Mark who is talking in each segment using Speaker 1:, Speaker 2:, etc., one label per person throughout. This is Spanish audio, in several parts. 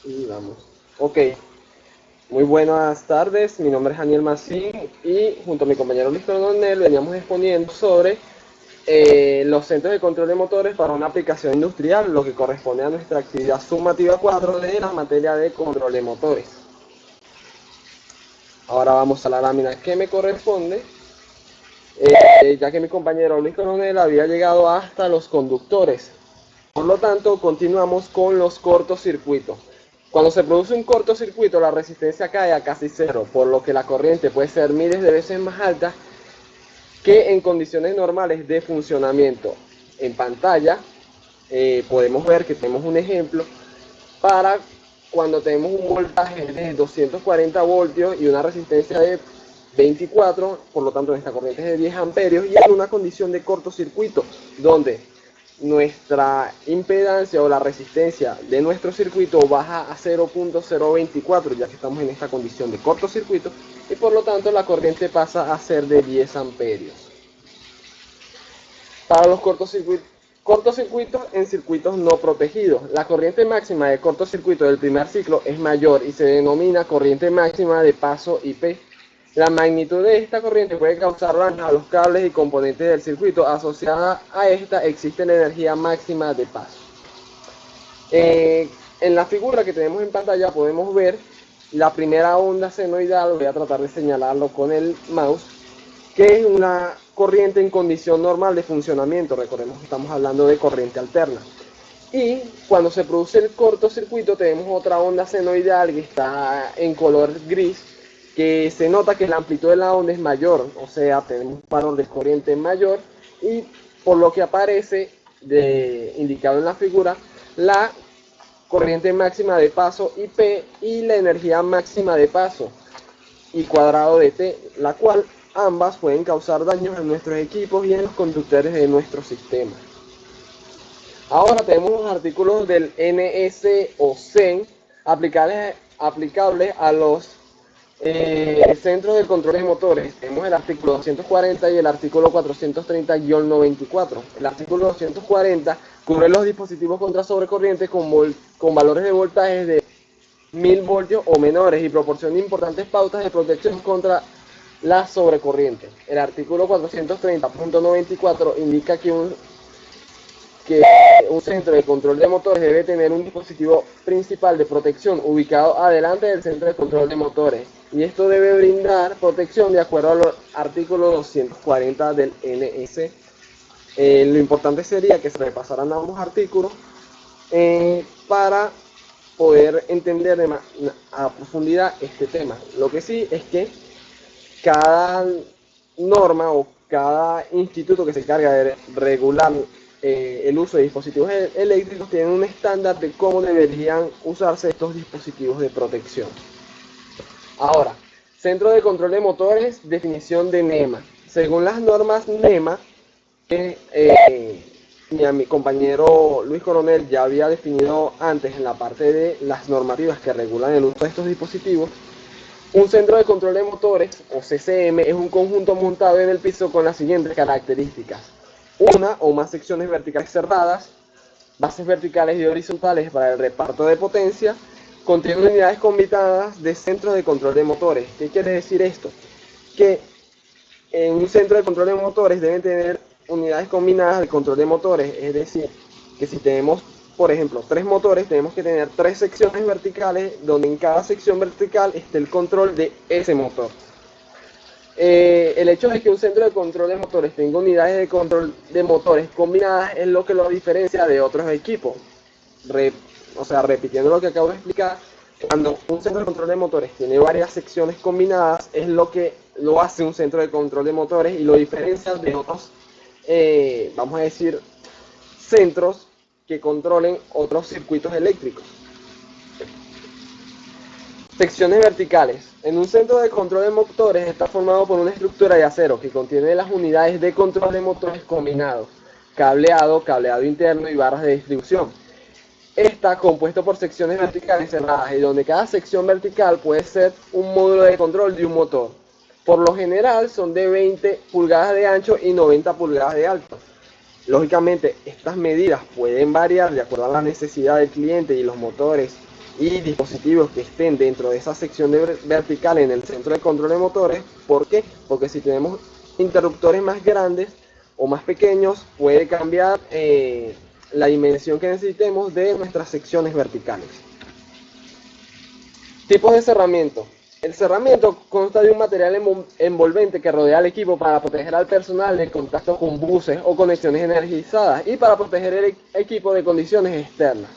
Speaker 1: Y vamos. Ok, muy buenas tardes. Mi nombre es Daniel Macín y junto a mi compañero Luis Coronel veníamos exponiendo sobre los centros de control de motores para una aplicación industrial, lo que corresponde a nuestra actividad sumativa 4 de la materia de control de motores. Ahora vamos a la lámina que me corresponde, ya que mi compañero Luis Coronel había llegado hasta los conductores. Por lo tanto, continuamos con los cortocircuitos. Cuando se produce un cortocircuito, la resistencia cae a casi cero, por lo que la corriente puede ser miles de veces más alta que en condiciones normales de funcionamiento. En pantalla podemos ver que tenemos un ejemplo para cuando tenemos un voltaje de 240 voltios y una resistencia de 24, por lo tanto esta corriente es de 10 amperios y en una condición de cortocircuito donde nuestra impedancia o la resistencia de nuestro circuito baja a 0.024, ya que estamos en esta condición de cortocircuito, y por lo tanto la corriente pasa a ser de 10 amperios. Para los cortocircuitos en circuitos no protegidos, la corriente máxima de cortocircuito del primer ciclo es mayor y se denomina corriente máxima de paso IP. La magnitud de esta corriente puede causar daños a los cables y componentes del circuito. Asociada a esta existe la energía máxima de paso. En la figura que tenemos en pantalla podemos ver la primera onda senoidal. Voy a tratar de señalarlo con el mouse, que es una corriente en condición normal de funcionamiento. Recordemos que estamos hablando de corriente alterna. Y cuando se produce el cortocircuito tenemos otra onda senoidal que está en color gris, que se nota que la amplitud de la onda es mayor, o sea, tenemos un valor de corriente mayor y por lo que aparece indicado en la figura, la corriente máxima de paso IP y la energía máxima de paso I cuadrado de T, la cual ambas pueden causar daños en nuestros equipos y en los conductores de nuestro sistema. Ahora tenemos los artículos del NS o CEN aplicables a los centros de control de motores. Tenemos el artículo 240 y el artículo 430-94. El artículo 240 cubre los dispositivos contra sobrecorriente con valores de voltaje de 1000 voltios o menores y proporciona importantes pautas de protección contra la sobrecorriente. El artículo 430.94 indica que un centro de control de motores debe tener un dispositivo principal de protección ubicado adelante del centro de control de motores, y esto debe brindar protección de acuerdo al artículo 240 del NS. Lo importante sería que se repasaran ambos artículos para poder entender a profundidad este tema. Lo que sí es que cada norma o cada instituto que se encarga de regular el uso de dispositivos eléctricos tiene un estándar de cómo deberían usarse estos dispositivos de protección. Ahora, Centro de Control de Motores, definición de NEMA. Según las normas NEMA, mi compañero Luis Coronel ya había definido antes en la parte de las normativas que regulan el uso de estos dispositivos, un centro de control de motores, o CCM, es un conjunto montado en el piso con las siguientes características: una o más secciones verticales cerradas, bases verticales y horizontales para el reparto de potencia, contiene unidades combinadas de centros de control de motores. ¿Qué quiere decir esto? Que en un centro de control de motores deben tener unidades combinadas de control de motores, es decir, que si tenemos, por ejemplo, 3 motores, tenemos que tener 3 secciones verticales donde en cada sección vertical esté el control de ese motor. El hecho de que un centro de control de motores tenga unidades de control de motores combinadas es lo que lo diferencia de otros equipos. O sea, repitiendo lo que acabo de explicar, cuando un centro de control de motores tiene varias secciones combinadas, es lo que lo hace un centro de control de motores y lo diferencia de otros, vamos a decir, centros que controlen otros circuitos eléctricos. Secciones verticales. En un centro de control de motores está formado por una estructura de acero que contiene las unidades de control de motores combinados, cableado interno y barras de distribución. Está compuesto por secciones verticales cerradas y donde cada sección vertical puede ser un módulo de control de un motor. Por lo general son de 20 pulgadas de ancho y 90 pulgadas de alto. Lógicamente estas medidas pueden variar de acuerdo a la necesidad del cliente y los motores y dispositivos que estén dentro de esa sección vertical en el centro de control de motores. ¿Por qué? Porque si tenemos interruptores más grandes o más pequeños, puede cambiar la dimensión que necesitemos de nuestras secciones verticales. Tipos de cerramiento. El cerramiento consta de un material envolvente que rodea al equipo para proteger al personal de contacto con buses o conexiones energizadas y para proteger el equipo de condiciones externas.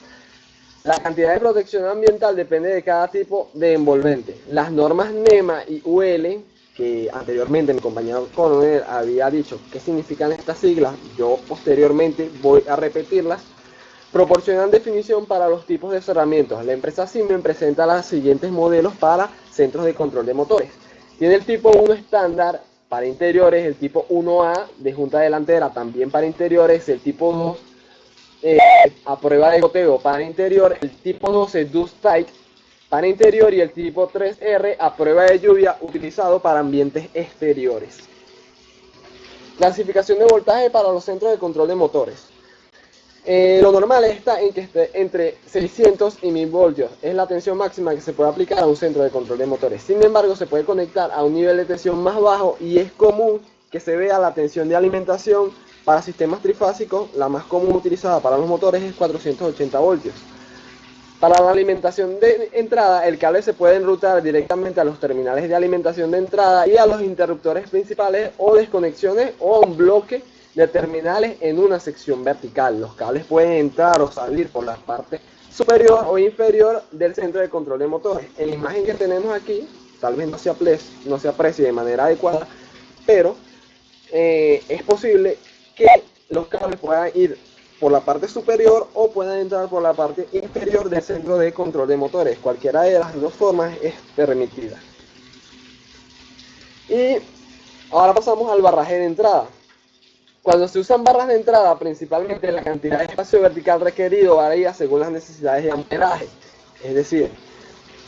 Speaker 1: La cantidad de protección ambiental depende de cada tipo de envolvente. Las normas NEMA y UL, que anteriormente mi compañero Coronel había dicho qué significan estas siglas, yo posteriormente voy a repetirlas, proporcionan definición para los tipos de cerramientos. La empresa Siemens presenta los siguientes modelos para centros de control de motores. Tiene el tipo 1 estándar para interiores, el tipo 1A de junta delantera también para interiores, el tipo 2 a prueba de goteo para interior, el tipo 12 Dust Tight para interior y el tipo 3R a prueba de lluvia utilizado para ambientes exteriores. Clasificación de voltaje para los centros de control de motores. Lo normal está en que esté entre 600 y 1000 voltios. Es la tensión máxima que se puede aplicar a un centro de control de motores. Sin embargo, se puede conectar a un nivel de tensión más bajo y es común que se vea la tensión de alimentación para sistemas trifásicos. La más común utilizada para los motores es 480 voltios. Para la alimentación de entrada, el cable se puede enrutar directamente a los terminales de alimentación de entrada y a los interruptores principales o desconexiones o a un bloque de terminales en una sección vertical. Los cables pueden entrar o salir por la parte superior o inferior del centro de control de motores. En la imagen que tenemos aquí, tal vez no se aprecie de manera adecuada, pero es posible que los cables puedan ir por la parte superior o puedan entrar por la parte inferior del centro de control de motores. Cualquiera de las dos formas es permitida. Y ahora pasamos al barraje de entrada. Cuando se usan barras de entrada, principalmente la cantidad de espacio vertical requerido varía según las necesidades de amperaje. Es decir,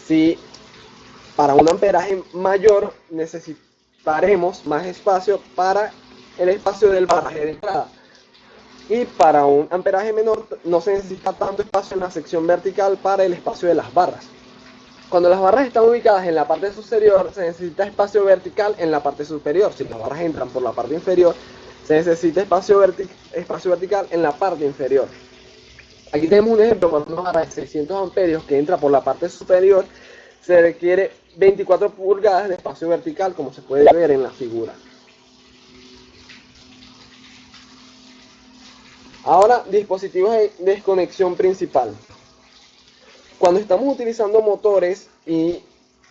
Speaker 1: si para un amperaje mayor necesitaremos más espacio para el espacio del barraje de entrada. Y para un amperaje menor no se necesita tanto espacio en la sección vertical para el espacio de las barras. Cuando las barras están ubicadas en la parte superior, se necesita espacio vertical en la parte superior. Si las barras entran por la parte inferior, se necesita espacio vertical en la parte inferior. Aquí tenemos un ejemplo para una barra de 600 amperios que entra por la parte superior. Se requiere 24 pulgadas de espacio vertical, como se puede ver en la figura. Ahora, dispositivos de desconexión principal. Cuando estamos utilizando motores y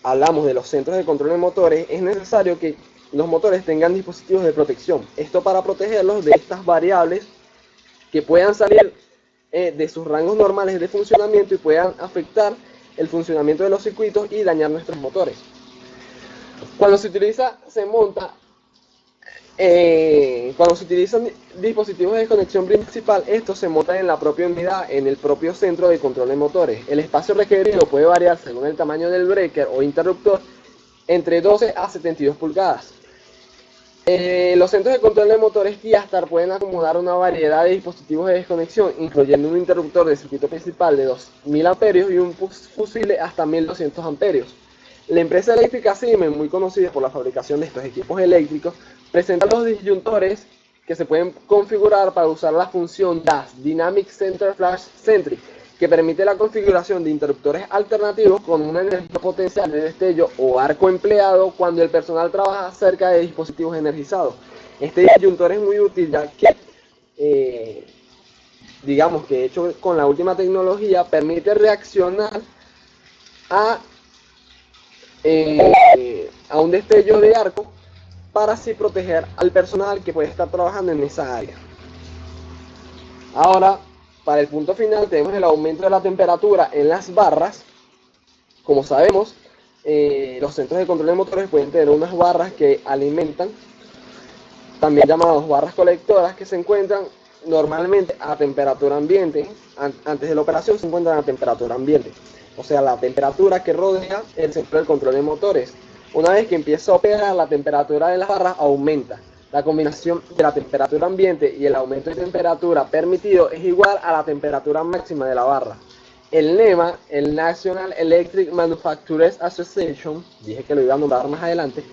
Speaker 1: hablamos de los centros de control de motores, es necesario que los motores tengan dispositivos de protección. Esto para protegerlos de estas variables que puedan salir de sus rangos normales de funcionamiento y puedan afectar el funcionamiento de los circuitos y dañar nuestros motores. Cuando se utilizan dispositivos de desconexión principal, estos se montan en la propia unidad, en el propio centro de control de motores. El espacio requerido puede variar según el tamaño del breaker o interruptor, entre 12 a 72 pulgadas. Los centros de control de motores Kiastar pueden acomodar una variedad de dispositivos de desconexión, incluyendo un interruptor de circuito principal de 2000 amperios y un fusible hasta 1200 amperios. La empresa eléctrica Siemens, muy conocida por la fabricación de estos equipos eléctricos, presenta los disyuntores que se pueden configurar para usar la función DAS, Dynamic Center Flash Centric, que permite la configuración de interruptores alternativos con una energía potencial de destello o arco empleado cuando el personal trabaja cerca de dispositivos energizados. Este disyuntor es muy útil ya que, digamos que hecho con la última tecnología, permite reaccionar a un destello de arco para así proteger al personal que puede estar trabajando en esa área. Ahora, para el punto final tenemos el aumento de la temperatura en las barras. Como sabemos, los centros de control de motores pueden tener unas barras que alimentan, también llamadas barras colectoras, que se encuentran normalmente a temperatura ambiente. Antes de la operación se encuentran a temperatura ambiente, o sea, la temperatura que rodea el centro de control de motores. Una vez que empieza a operar, la temperatura de las barras aumenta. La combinación de la temperatura ambiente y el aumento de temperatura permitido es igual a la temperatura máxima de la barra. El NEMA, el National Electric Manufacturers Association, dije que lo iba a nombrar más adelante,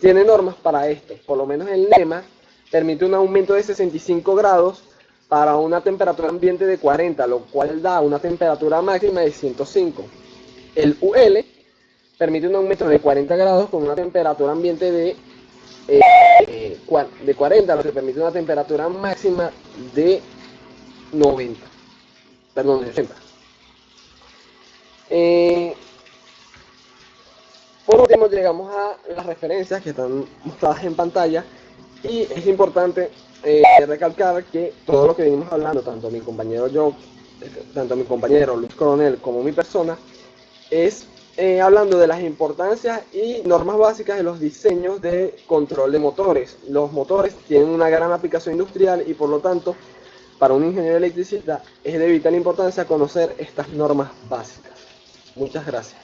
Speaker 1: tiene normas para esto. Por lo menos el NEMA permite un aumento de 65 grados para una temperatura ambiente de 40, lo cual da una temperatura máxima de 105. El UL permite un aumento de 40 grados con una temperatura ambiente de 40, lo que permite una temperatura máxima de 90, perdón, de 80. Por último llegamos a las referencias que están mostradas en pantalla y es importante recalcar que todo lo que venimos hablando, tanto mi compañero Luis Coronel como mi persona, es hablando de las importancias y normas básicas de los diseños de control de motores. Los motores tienen una gran aplicación industrial y por lo tanto para un ingeniero electricista es de vital importancia conocer estas normas básicas. Muchas gracias.